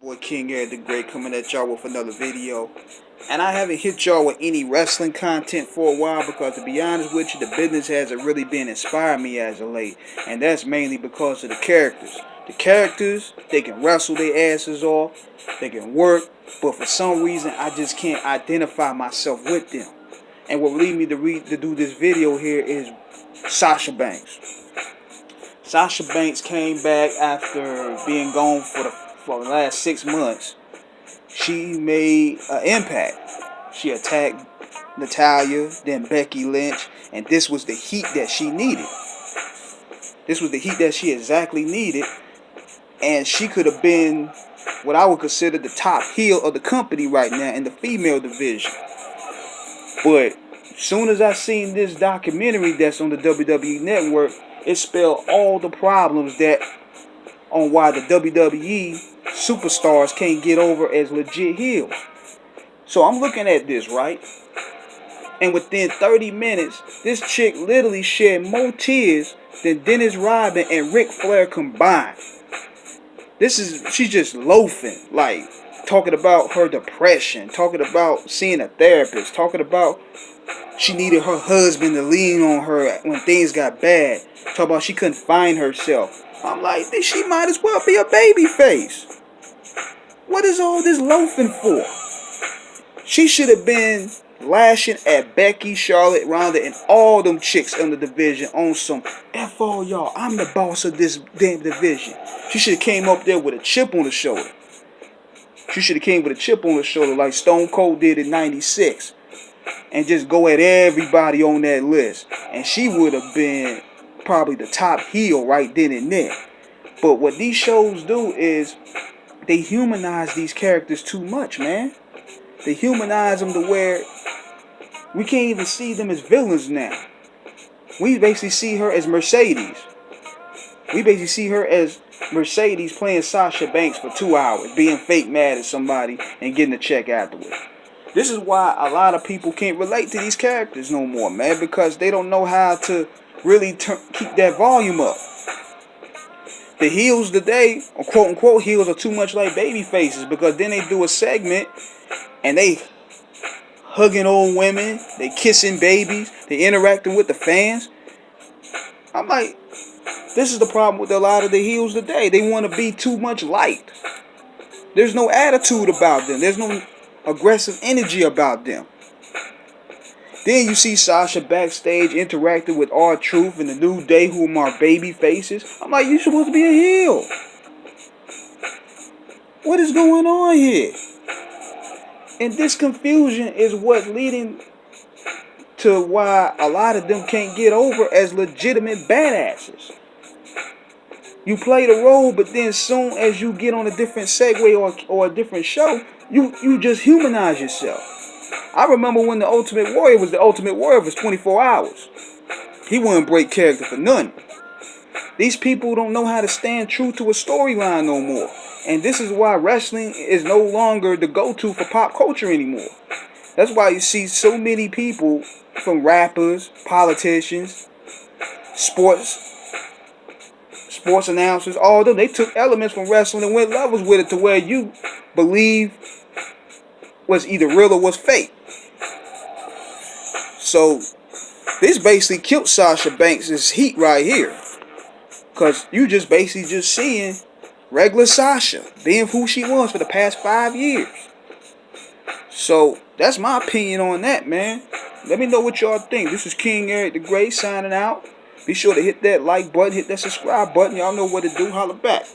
Boy King Eric the Great coming at y'all with another video. And I haven't hit y'all with any wrestling content for a while because, to be honest with you, the business hasn't really been inspiring me as of late. And that's mainly because of the characters. The characters, they can wrestle their asses off, they can work, but for some reason I just can't identify myself with them. And what lead me to do this video here is Sasha Banks. Sasha Banks came back after being gone for the last 6 months. She made an impact. She attacked Natalya, then Becky Lynch, and this was the heat that she needed. This was the heat that she exactly needed, and she could have been what I would consider the top heel of the company right now in the female division. But as soon as I seen this documentary that's on the WWE Network, it spelled all the problems that on why the WWE superstars can't get over as legit heels. So I'm looking at this, right? And within 30 minutes, this chick literally shed more tears than Dennis Rodman and Ric Flair combined. She's just loafing, like talking about her depression, talking about seeing a therapist, talking about she needed her husband to lean on her when things got bad, talking about she couldn't find herself. I'm like, she might as well be a baby face. What is all this loafing for? She should have been lashing at Becky, Charlotte, Ronda, and all them chicks in the division on some F all y'all, I'm the boss of this damn division. She should have came up there with a chip on the shoulder. She should have came with a chip on the shoulder like Stone Cold did in '96. And just go at everybody on that list. And she would have been probably the top heel right then and there. But what these shows do is they humanize these characters too much, man. They humanize them to where we can't even see them as villains now. We basically see her as Mercedes. We basically see her as Mercedes playing Sasha Banks for 2 hours, being fake mad at somebody and getting a check afterwards. This is why a lot of people can't relate to these characters no more, man, because they don't know how to really keep that volume up. The heels today, or quote unquote heels, are too much like baby faces, because then they do a segment and they hugging old women, they kissing babies, they interacting with the fans. I'm like, this is the problem with a lot of the heels today. They want to be too much liked. There's no attitude about them. There's no aggressive energy about them. Then you see Sasha backstage interacting with R-Truth and the New Day, who are baby faces. I'm like, you're supposed to be a heel. What is going on here? And this confusion is what's leading to why a lot of them can't get over as legitimate badasses. You play the role, but then soon as you get on a different segue or a different show, you just humanize yourself. I remember when the Ultimate Warrior was the Ultimate Warrior for 24 hours. He wouldn't break character for nothing. These people don't know how to stand true to a storyline no more. And this is why wrestling is no longer the go-to for pop culture anymore. That's why you see so many people, from rappers, politicians, sports announcers, all of them, they took elements from wrestling and went levels with it to where you believe was either real or was fake. So this basically killed Sasha Banks' heat right here. Because you just basically just seeing regular Sasha being who she was for the past 5 years. So that's my opinion on that, man. Let me know what y'all think. This is King Eric the Great signing out. Be sure to hit that like button, hit that subscribe button. Y'all know what to do. Holla back.